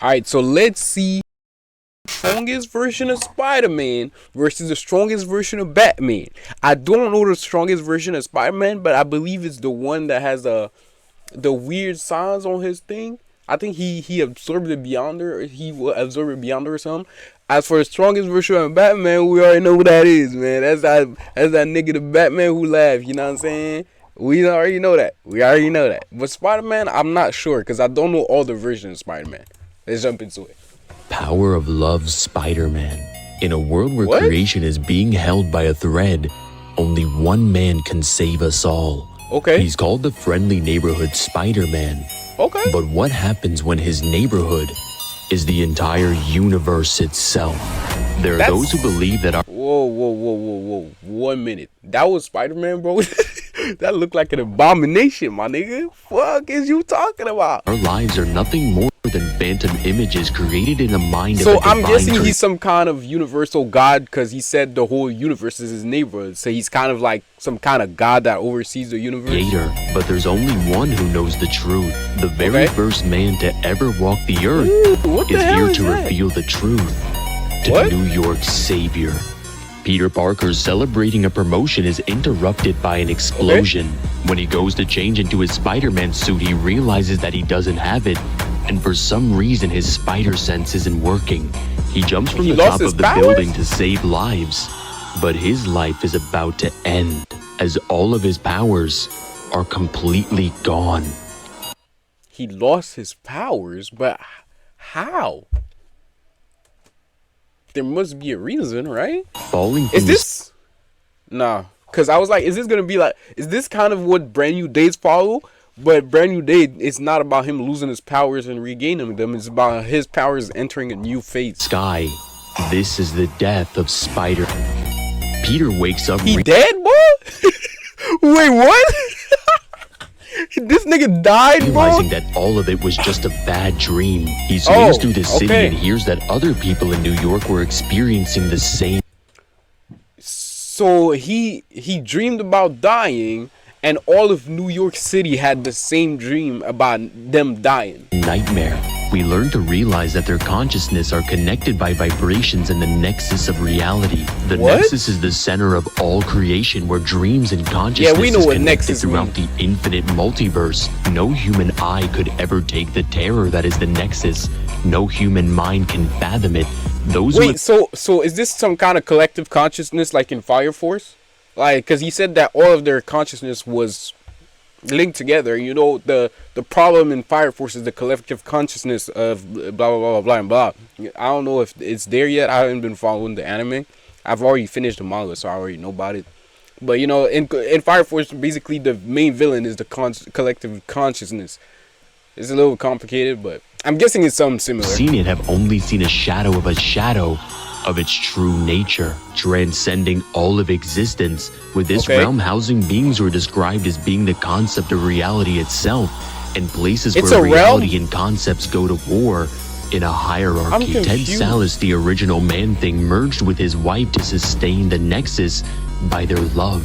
Alright, so let's see the strongest version of Spider-Man versus the strongest version of Batman. I don't know the strongest version of Spider-Man, but I believe it's the one that has the weird signs on his thing. I think he absorbed it beyond her, or he will absorb it beyond her or something. As for the strongest version of Batman, we already know who that is, man. That's that nigga, the Batman who laughed. You know what I'm saying? We already know that. But Spider-Man, I'm not sure because I don't know all the versions of Spider-Man. Let's jump into it. Power of Love Spider-Man. In a world where What? creation is being held by a thread, only one man can save us all. Okay. He's called the friendly neighborhood Spider-Man. Okay. But what happens when his neighborhood is the entire universe itself? There are those who believe that our Whoa. 1 minute. That was Spider-Man, bro? That looked like an abomination, my nigga. Fuck is you talking about? lives are nothing more than phantom images created in the mind of a So divine I'm guessing he's some kind of universal god because he said the whole universe is his neighborhood. So he's kind of like some kind of god that oversees the universe. creator. But there's only one who knows the truth. The very first man to ever walk the earth Ooh, what the is hell here is to that? reveal the truth to What? New York's savior. Peter Parker celebrating a promotion is interrupted by an explosion. When he goes to change into his Spider-Man suit, he realizes that he doesn't have it, and for some reason his spider sense isn't working. He jumps from the lost top his of the powers? building to save lives, but his life is about to end as all of his powers are completely gone. He lost his powers, but how? There must be a reason, right? Falling from Is this? Nah, cause I was like, is this gonna be like? Is this kind of what Brand New Days follow? But Brand New Day, it's not about him losing his powers and regaining them. It's about his powers entering a new phase. sky. This is the death of Spider. Peter wakes up He dead, boy? Wait, what? This nigga died, bro. realizing that all of it was just a bad dream. He swings through the city okay. and hears that other people in New York were experiencing the same So he dreamed about dying, and all of New York City had the same dream about them dying. nightmare. We learn to realize that their consciousness are connected by vibrations in the nexus of reality. The What? nexus is the center of all creation, where dreams and consciousness we know is what connected nexus throughout the infinite multiverse. No human eye could ever take the terror that is the nexus. No human mind can fathom it. Those who Wait, so is this some kind of collective consciousness like in Fire Force? Like, cause he said that all of their consciousness was linked together. You know, the problem in Fire Force is the collective consciousness of blah blah blah blah blah blah. I don't know if it's there yet. I haven't been following the anime. I've already finished the manga, so I already know about it. But you know, in Fire Force, basically the main villain is the collective consciousness. It's a little complicated, but I'm guessing it's something similar. seen it have only seen a shadow of its true nature, transcending all of existence. With this realm housing beings who are described as being the concept of reality itself, and places It's where a realm? reality and concepts go to war in a hierarchy. I'm Ted confused. Sallis, the original Man-Thing, merged with his wife to sustain the Nexus by their love.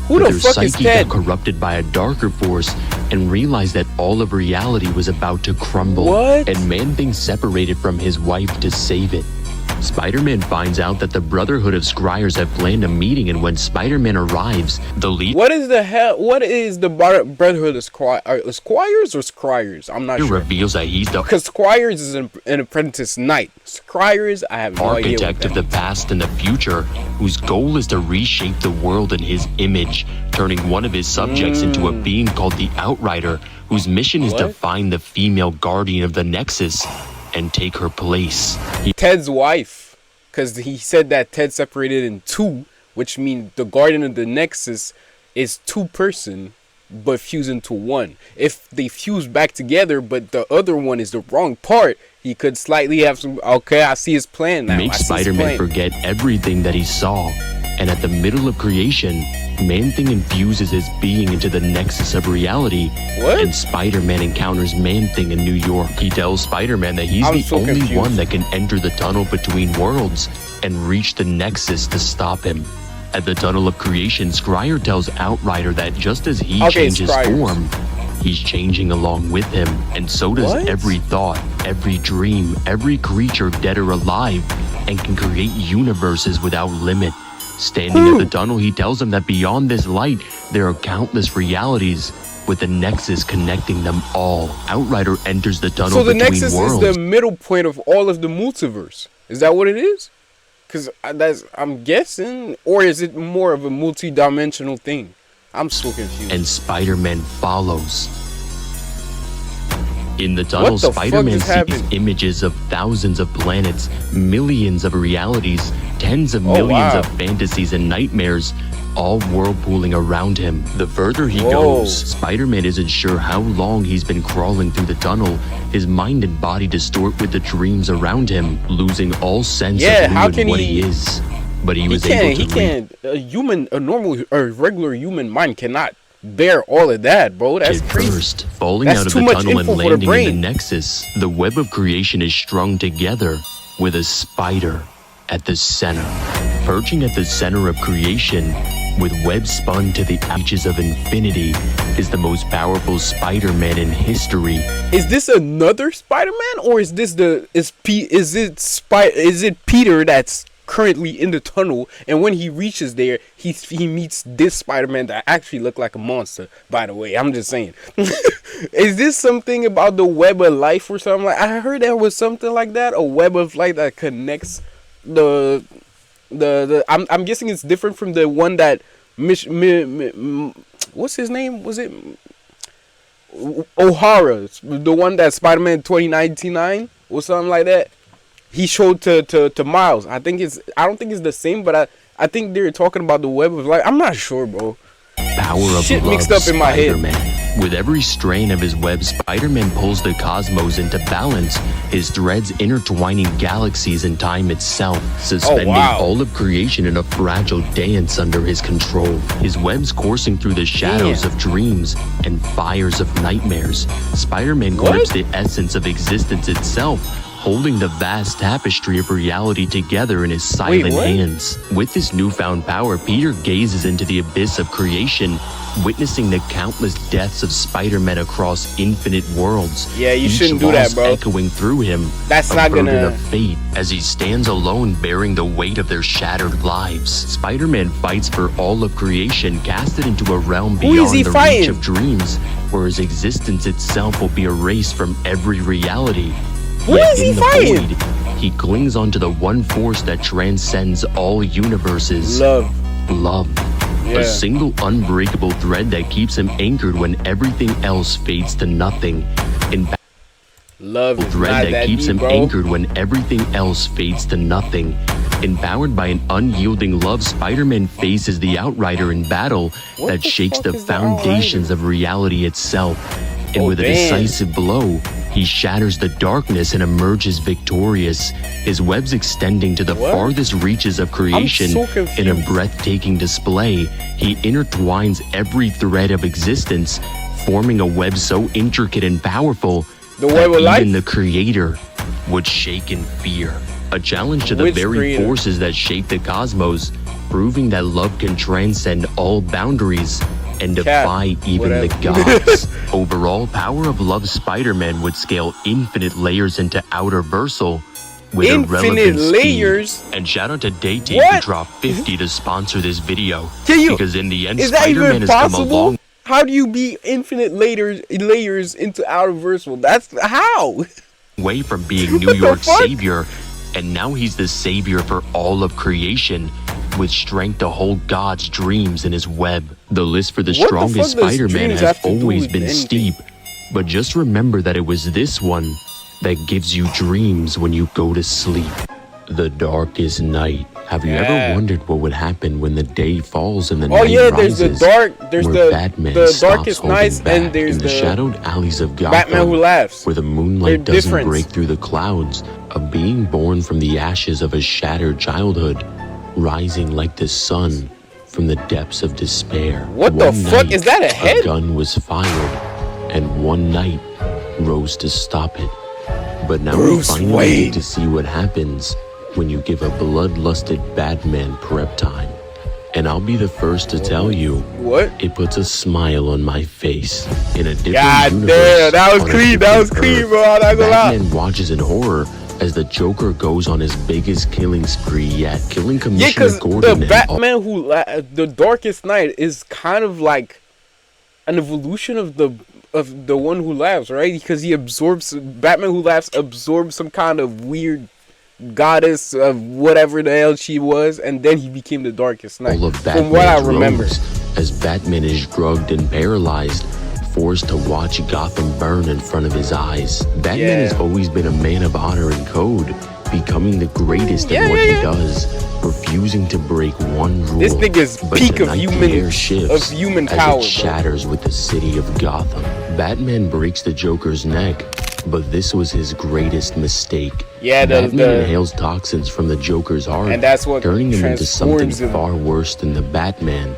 Who But the their fuck is psyche Ted? got corrupted by a darker force and realized that all of reality was about to crumble. What? And Man-Thing separated from his wife to save it. Spider-Man finds out that the Brotherhood of Scryers have planned a meeting, and when Spider-Man arrives, the leader What is the hell? What is the Brotherhood of Squires or Scryers? I'm not sure. reveals that he's the Because Squires is an apprentice knight. Scryers, I have no idea. What architect of that the past and the future, whose goal is to reshape the world in his image, turning one of his subjects into a being called the Outrider, whose mission is to What? find the female guardian of the Nexus and take her place. Ted's wife, because he said that Ted separated in two, which means the Guardian of the Nexus is two person but fuse into one. If they fuse back together but the other one is the wrong part, he could slightly have some. Okay, I see his plan now. Make I see his Spider-Man plan. forget everything that he saw, and at the middle of creation, Man-Thing infuses his being into the nexus of reality, What? and Spider-Man encounters Man-Thing in New York. He tells Spider-Man that he's I'm the so only confused. one that can enter the tunnel between worlds and reach the nexus to stop him. At the tunnel of creation, Scryer tells Outrider that just as he Okay, changes Scryers. form, He's changing along with him, and so does What? every thought, every dream, every creature dead or alive, and can create universes without limit. Standing at the tunnel, he tells them that beyond this light, there are countless realities, with the nexus connecting them all. Outrider enters the tunnel So the between Nexus worlds. is the middle point of all of the multiverse. Is that what it is? Because I'm guessing, or is it more of a multi-dimensional thing? I'm so confused. And Spider-Man follows. In the tunnel, What the fuck Spider-Man just sees happened? images of thousands of planets, millions of realities, tens of Oh, millions wow. of fantasies and nightmares, all whirlpooling around him. The further he Whoa. goes, Spider-Man isn't sure how long he's been crawling through the tunnel. His mind and body distort with the dreams around him, losing all sense Yeah, of who how and can what he- he is. But he He was can't. able to He can't. A normal or regular human mind cannot bear all of that, bro. That's At crazy. first, falling That's out of too the much tunnel and info for the landing in the brain. Nexus, the web of creation is strung together with a spider at the center. Perching at the center of creation, with web spun to the edges of infinity, is the most powerful Spider-Man in history. Is this another Spider-Man, or is this is it Peter that's currently in the tunnel, and when he reaches there, he meets this Spider-Man that actually looked like a monster? By the way, I'm just saying. Is this something about the web of life or something? Like, I heard there was something like that, a web of life that connects the I'm guessing it's different from the one that what's his name? Was it O'Hara, the one that Spider-Man 2099 or something like that? He showed to Miles. I don't think it's the same, but I think they're talking about the web of life. I'm not sure, bro. Power of Shit love, mixed up in my head. Spider-Man. With every strain of his web, Spider-Man pulls the cosmos into balance, his threads intertwining galaxies and time itself, suspending wow. all of creation in a fragile dance under his control. His webs coursing through the shadows Damn. of dreams and fires of nightmares. Spider-Man What? grips the essence of existence itself, holding the vast tapestry of reality together in his silent what? hands. With this newfound power, Peter gazes into the abyss of creation, witnessing the countless deaths of Spider-Man across infinite worlds. Yeah, you each shouldn't do that, loss bro. echoing through him, That's a not burden gonna- of fate, as he stands alone bearing the weight of their shattered lives. Spider-Man fights for all of creation, casted into a realm Who is beyond he the fighting? reach of dreams, where his existence itself will be erased from every reality. Who Yet is he in the fighting? void, he clings onto the one force that transcends all universes. Love. Love. Yeah. A single unbreakable thread that keeps him anchored when everything else fades to nothing. In Love is thread not that that keeps deep, him bro. anchored when everything else fades to nothing. Empowered by an unyielding love, Spider-Man faces the Outrider in battle What that the shakes fuck the is the foundations of reality itself. And Oh, with a damn. decisive blow, he shatters the darkness and emerges victorious, his webs extending to the What? farthest reaches of creation. so In a confused. breathtaking display, he intertwines every thread of existence, forming a web so intricate and powerful The that web of life? even the creator would shake in fear. A challenge to the Which very creator? forces that shape the cosmos, proving that love can transcend all boundaries and defy even the whatever. gods. Overall, Power of Love Spider-Man would scale infinite layers into outer versal with Infinite irrelevant layers? speed. And shout out to Daytime who What? dropped 50 to sponsor this video. Can you- Because in the end, Is that Spider-Man even has come a possible? long How do you be infinite layers into outer versal? That's how. way from being New What the York's fuck? savior, and now he's the savior for all of creation, with strength to hold God's dreams in his web. The list for the What the strongest fuck does Spider-Man dreams has have to do always with been anything? steep, but just remember that it was this one that gives you dreams when you go to sleep. The darkest night. Have you Yeah. ever wondered what would happen when the day falls and the Oh night yeah, rises? there's where the Batman the stops darkest holding nights, back and there's in the the shadowed alleys of Gotham, Batman Who Laughs. where the moonlight They're doesn't different. break through the clouds, a being born from the ashes of a shattered childhood, rising like the sun from the depths of despair. What the One fuck? night, Is that a head? A gun was fired, and one night rose to stop it. But now Bruce we finally Wayne. get to see what happens when you give a bloodlusted Batman prep time. And I'll be the first to tell you, What? it puts a smile on my face. In a different God universe, damn, that was on a clean. That was different clean, Earth, bro. I'm not gonna lie. Batman watches in horror as the Joker goes on his biggest killing spree yet, killing Yeah, Commissioner because Gordon the and Batman the Darkest Knight is kind of like an evolution of the one who laughs, right? Because he absorbs Batman who laughs absorbs some kind of weird goddess of whatever the hell she was, and then he became the Darkest Knight. all of From what I Batman's remember. rogues, as Batman is drugged and paralyzed, forced to watch Gotham burn in front of his eyes. Batman has always been a man of honor and code, becoming the greatest at what he does, refusing to break one rule. This nigga's But peak of tonight the human air shifts human as power, it shatters with the city of Gotham. Batman breaks the Joker's neck, but this was his greatest mistake. Yeah, Batman inhales toxins from the Joker's heart, and that's what turning him into something transforms him. far worse than the Batman.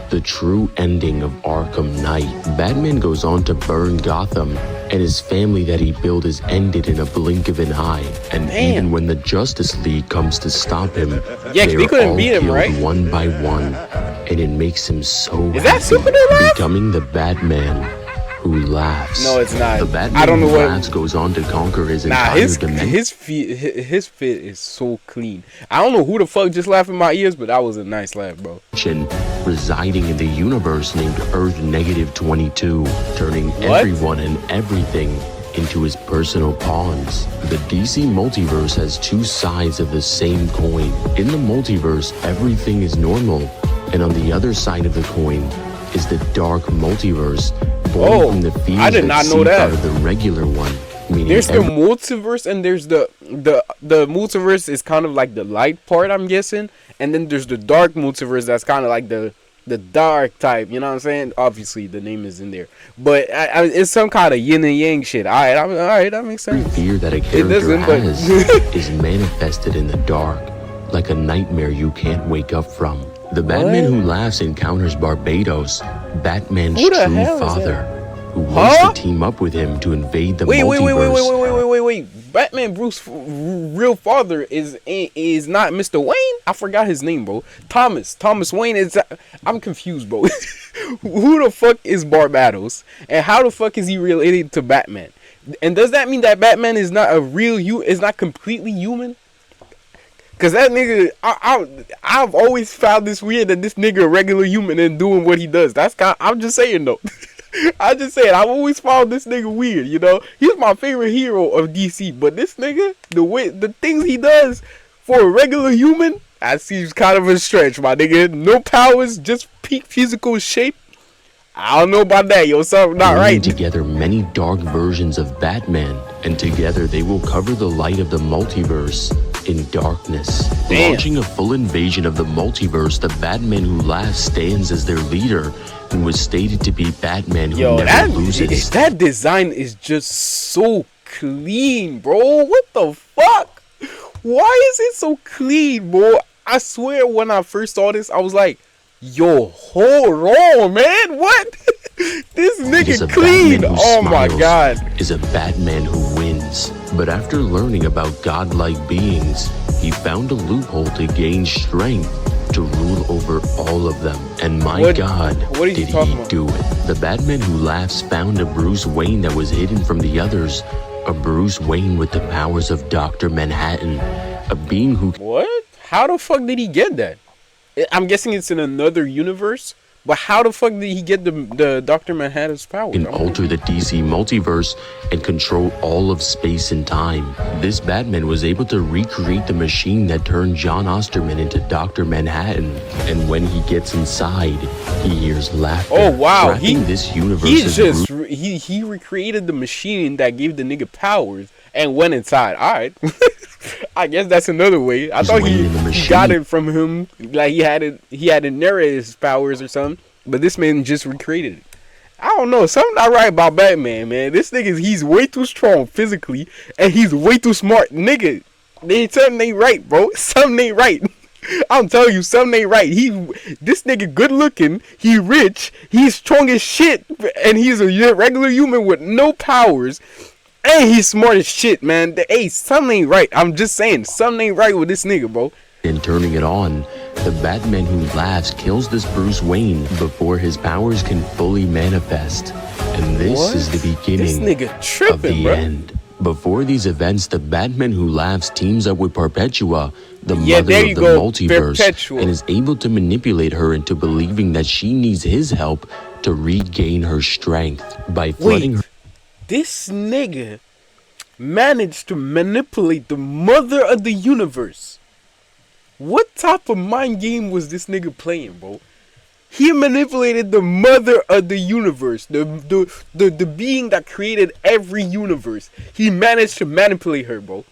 The true ending of Arkham Knight. Batman goes on to burn Gotham, and his family that he built is ended in a blink of an eye. And even when the Justice League comes to stop him, Yeah, they they are couldn't all beat him, killed right? one by one, and it makes him so Is that happy, Superman laugh? becoming the Batman who laughs. No, it's not. The Batman I don't know who what. laughs goes on to conquer his Nah, entire his dimension. his fit is so clean. I don't know who the fuck just laughed in my ears, but that was a nice laugh, bro. Residing in the universe named Earth Negative 22, turning everyone and everything into his personal pawns. The DC multiverse has two sides of the same coin. In the multiverse, everything is normal, and on the other side of the coin is the dark multiverse, born from the fears I did not know seep that. out of the regular one. Meaning There's the multiverse, and there's the multiverse is kind of like the light part, I'm guessing, and then there's the dark multiverse that's kind of like the dark type. You know what I'm saying? Obviously, the name is in there, but it's some kind of yin and yang shit. All right, that makes sense. fear that a character has is manifested in the dark, like a nightmare you can't wake up from. The Batman who laughs encounters Barbados, Batman's Who the true hell is father, who wants to team up with him to invade the multiverse. Wait. Batman Bruce's real father is not Mr. Wayne. I forgot his name, bro. Thomas Wayne is. I'm confused, bro. Who the fuck is Barbados, and how the fuck is he related to Batman? And does that mean that Batman is not is not completely human? Cause that nigga, I've always found this weird that this nigga a regular human and doing what he does. I'm just saying though. I'm just saying, I've always found this nigga weird, you know? He's my favorite hero of DC, but this nigga, the things he does for a regular human, that seems kind of a stretch, my nigga. No powers, just peak physical shape. I don't know about that, yo. Something not right. Together many dark versions of Batman, and together they will cover the light of the multiverse in darkness. Launching a full invasion of the multiverse, the Batman who laughs stands as their leader, and was stated to be Batman who never loses. That design is just so clean, bro. What the fuck? Why is it so clean, bro? I swear when I first saw this, I was like, yo, hold on, man. What? This nigga clean. Oh my god. Is a Batman who wins. But after learning about godlike beings, he found a loophole to gain strength to rule over all of them. And my God, did he do it. The Batman who laughs found a Bruce Wayne that was hidden from the others. A Bruce Wayne with the powers of Dr. Manhattan. A being who... What? How the fuck did he get that? I'm guessing it's in another universe. But how the fuck did he get the Dr. Manhattan's power? Can alter the DC multiverse and control all of space and time. This Batman was able to recreate the machine that turned John Osterman into Dr. Manhattan. And when he gets inside, he hears laughter. Oh wow, this universe he recreated the machine that gave the nigga powers and went inside. All right. I guess that's another way. I thought he got it from him, like he had inherited his powers or something. But this man just recreated it. I don't know, something not right about Batman, man. This nigga, he's way too strong physically, and he's way too smart, nigga. Something ain't right, bro. Something ain't right. I'm telling you, something ain't right. This nigga good looking, he rich, he's strong as shit, and he's a regular human with no powers. And he's smart as shit, man. Hey, something ain't right. I'm just saying, something ain't right with this nigga, bro. And turning it on, The Batman Who Laughs kills this Bruce Wayne before his powers can fully manifest. And this is the beginning of the end. Before these events, the Batman Who Laughs teams up with Perpetua, the mother of the multiverse, and is able to manipulate her into believing that she needs his help to regain her strength by flooding her. This nigga managed to manipulate the mother of the universe. What type of mind game was this nigga playing, bro? He manipulated the mother of the universe, the being that created every universe. He managed to manipulate her, bro.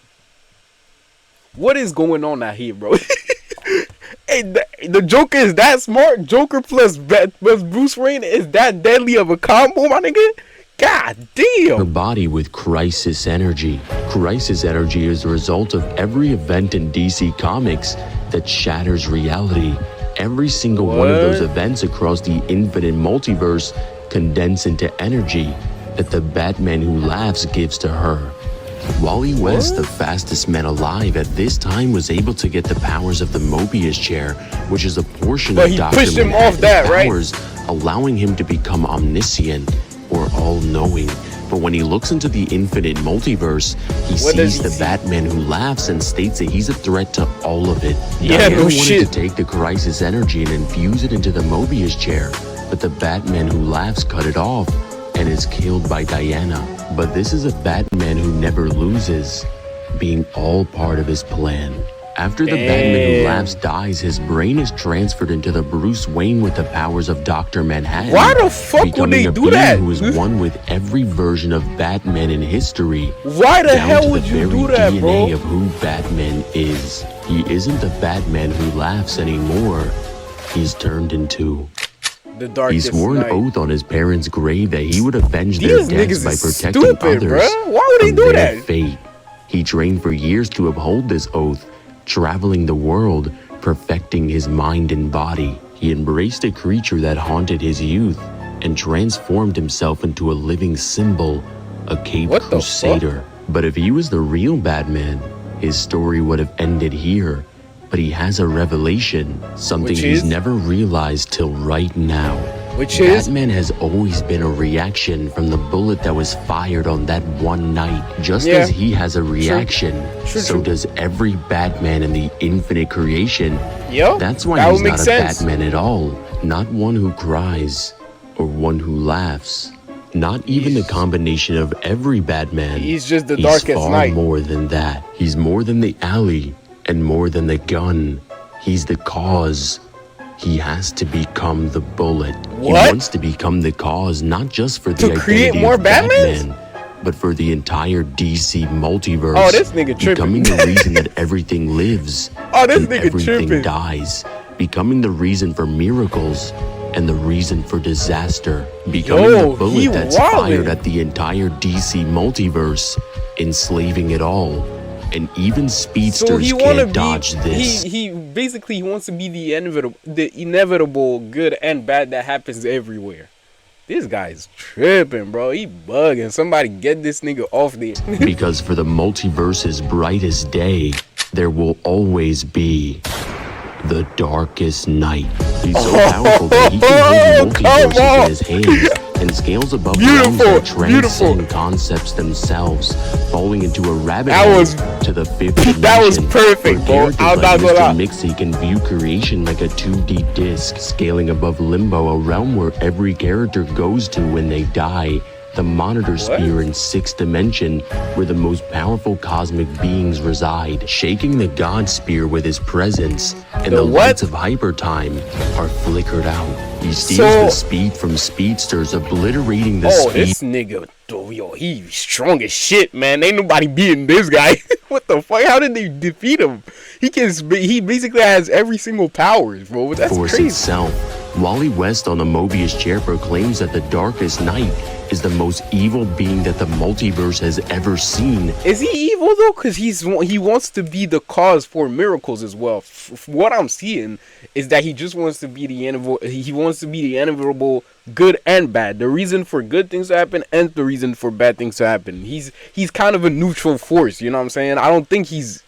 What is going on out here, bro? Hey, the Joker is that smart. Joker plus Bruce Wayne is that deadly of a combo, my nigga. God damn. Her body with crisis energy. Crisis energy is the result of every event in DC Comics that shatters reality. Every single one of those events across the infinite multiverse condense into energy that the Batman Who Laughs gives to her. Wally West, the fastest man alive at this time, was able to get the powers of the Mobius chair, which is a portion of Dr. Manhattan's powers, allowing him to become omniscient or all-knowing. But when he looks into the infinite multiverse, he sees the Batman Who Laughs and states that he's a threat to all of it. Diana wanted to take the crisis energy and infuse it into the Mobius chair, but the Batman Who Laughs cut it off and is killed by Diana. But this is a Batman who never loses, being all part of his plan. After the Batman Who Laughs dies, his brain is transferred into the Bruce Wayne with the powers of Dr. Manhattan. Why the fuck would they do that? Who is one with every version of Batman in history. Why the hell would you do that, DNA bro? of who Batman is. He isn't the Batman Who Laughs anymore. He's turned into the darkest He swore an oath on his parents' grave that he would avenge their deaths by protecting others Why would he do that? Fate. He trained for years to uphold this oath, traveling the world, perfecting his mind and body. He embraced a creature that haunted his youth and transformed himself into a living symbol, a Caped Crusader. But if he was the real Batman, his story would have ended here. But he has a revelation, something he's never realized till right now. Batman has always been a reaction from the bullet that was fired on that one night. Just as he has a reaction, so does every Batman in the infinite creation. That's why he's not a Batman at all. Not one who cries or one who laughs. Not even the combination of every Batman. He's just the darkest night. He's far more than that. He's more than the alley and more than the gun. He's the cause. He has to become the bullet. He wants to become the cause, not just for the identity of Batman, but for the entire DC multiverse. Oh, this nigga tripping. Becoming the reason that everything lives and everything dies. Becoming the reason for miracles and the reason for disaster. Becoming the bullet that's fired at the entire DC multiverse, enslaving it all. And even speedsters can't dodge this. He basically wants to be the inevitable good and bad that happens everywhere. This guy's tripping, bro. He bugging. Somebody get this nigga off there. Because for the multiverse's brightest day, there will always be the darkest night. He's so powerful that he can hold multiverses in his hands and scales above realms that transcend concepts themselves, falling into a rabbit hole to the fifth dimension. That was perfect, bro. I'm not gonna lie. Mixie can view creation like a 2D disc, scaling above limbo, a realm where every character goes to when they die. The Monitor Sphere in 6th dimension, where the most powerful cosmic beings reside, shaking the God Spear with his presence, and the lights of Hypertime are flickered out. He steals the speed from speedsters, obliterating the speed. This nigga, yo, he's strong as shit, man. Ain't nobody beating this guy. What the fuck? How did they defeat him? He basically has every single power, bro. That's crazy. Itself. Wally West on the Mobius chair proclaims that the darkest night is the most evil being that the multiverse has ever seen. Is he evil though? Because he wants to be the cause for miracles as well. What I'm seeing is that he just wants to be the inevitable good and bad. The reason for good things to happen and the reason for bad things to happen. He's kind of a neutral force. You know what I'm saying? I don't think he's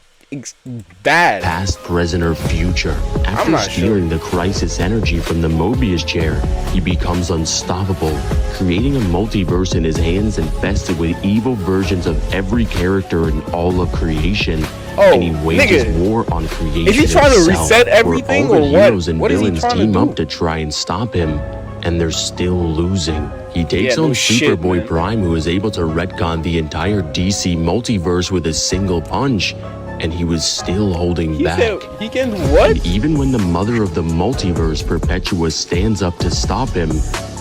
bad. Past, present, or future. After not stealing the crisis energy from the Mobius chair, he becomes unstoppable, creating a multiverse in his hands infested with evil versions of every character in all of creation. And he wages war on creation. Is he trying to reset everything, where all the or heroes and what is he villains trying to team do? up to try and stop him, and they're still losing. He takes on Superboy Prime, who is able to retcon the entire DC multiverse with a single punch, and he was still holding back. He can what? And even when the mother of the multiverse, Perpetua, stands up to stop him,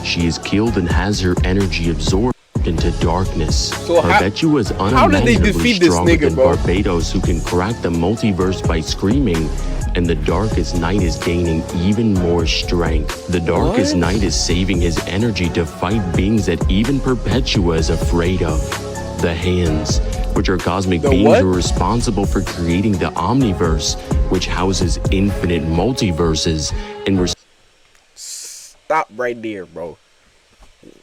she is killed and has her energy absorbed into darkness. So Perpetua is unimaginably stronger than Barbados, who can crack the multiverse by screaming, and the Darkest Knight is gaining even more strength. The Darkest Knight is saving his energy to fight beings that even Perpetua is afraid of. The Hands, which are cosmic beings who are responsible for creating the Omniverse, which houses infinite multiverses, and Stop right there, bro.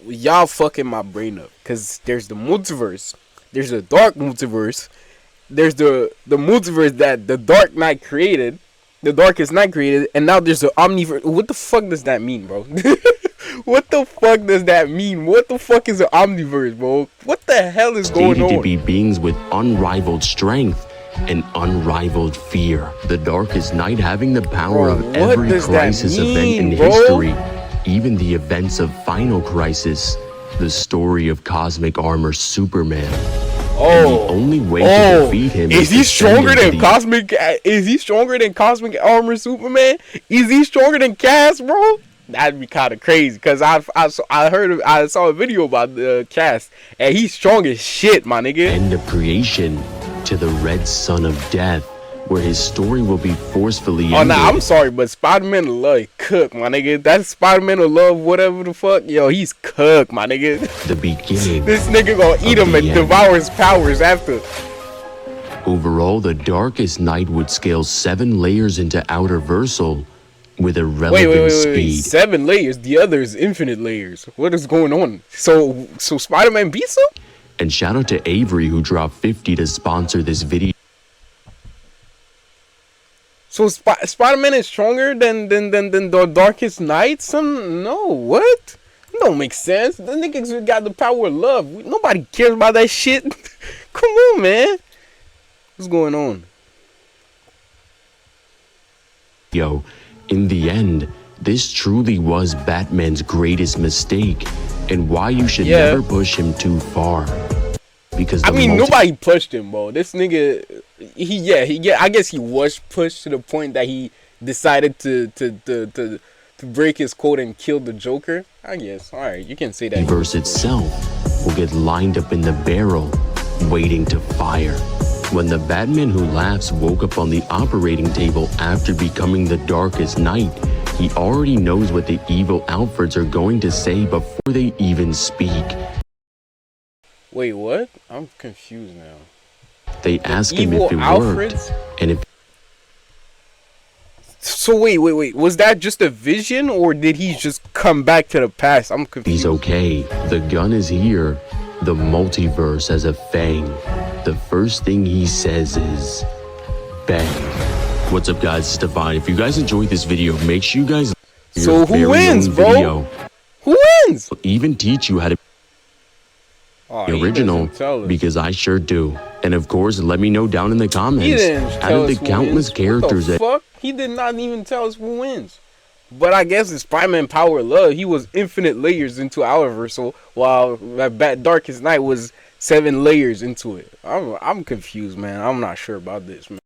Y'all fucking my brain up, because there's the multiverse, there's the dark multiverse, there's the multiverse that the Dark Knight created, the Darkest Knight created, and now there's the Omniverse. What the fuck does that mean, bro? What the fuck does that mean? What the fuck is the Omniverse, bro? What the hell is going on? To be beings with unrivaled strength and unrivaled fear. The Darkest Knight having the power of every crisis event in history, even the events of Final Crisis, the story of Cosmic Armor Superman. And the only way to defeat him is he stronger than Cosmic? Is he stronger than Cosmic Armor Superman? Is he stronger than Cass, bro? That'd be kind of crazy, cause I saw a video about the Cass, and he's strong as shit, my nigga. End of creation to the Red Son of Death, where his story will be forcefully ended. Oh, nah, I'm sorry, but Spider-Man will love cook, my nigga. That Spider-Man will love whatever the fuck. Yo, he's cooked, my nigga. The beginning. This nigga gonna eat him and devour his powers after. Overall, the Darkest Knight would scale 7 layers into Outerversal with a relevant speed. 7 layers? The other is infinite layers. What is going on? So Spider-Man beats him? And shout out to Avery, who dropped 50 to sponsor this video. So Spider-Man is stronger than the Darkest Knight? No, what? That don't make sense. The niggas got the power of love. Nobody cares about that shit. Come on, man. What's going on? Yo, in the end, this truly was Batman's greatest mistake, and why you should never push him too far. Because nobody pushed him, bro. This nigga, I guess he was pushed to the point that he decided to break his code and kill the Joker. I guess. All right, you can say that. The verse itself will get lined up in the barrel, waiting to fire. When the Batman Who Laughs woke up on the operating table after becoming the Darkest Knight, he already knows what the evil Alfreds are going to say before they even speak. Wait, what? I'm confused now. They ask him if it worked, and if... So wait. Was that just a vision, or did he just come back to the past? I'm confused. He's okay. The gun is here. The multiverse has a fang. The first thing he says is, bang. What's up, guys? It's Devon. If you guys enjoyed this video, make sure you guys... So who wins, bro? Who wins? I'll even teach you how to... the original, because I sure do. And of course, let me know down in the comments out of the countless characters that... Fuck? He did not even tell us who wins. But I guess it's Spider-Man Power of Love. He was infinite layers into Outerversal, while that Darkest Knight was 7 layers into it. I'm confused, man. I'm not sure about this, man.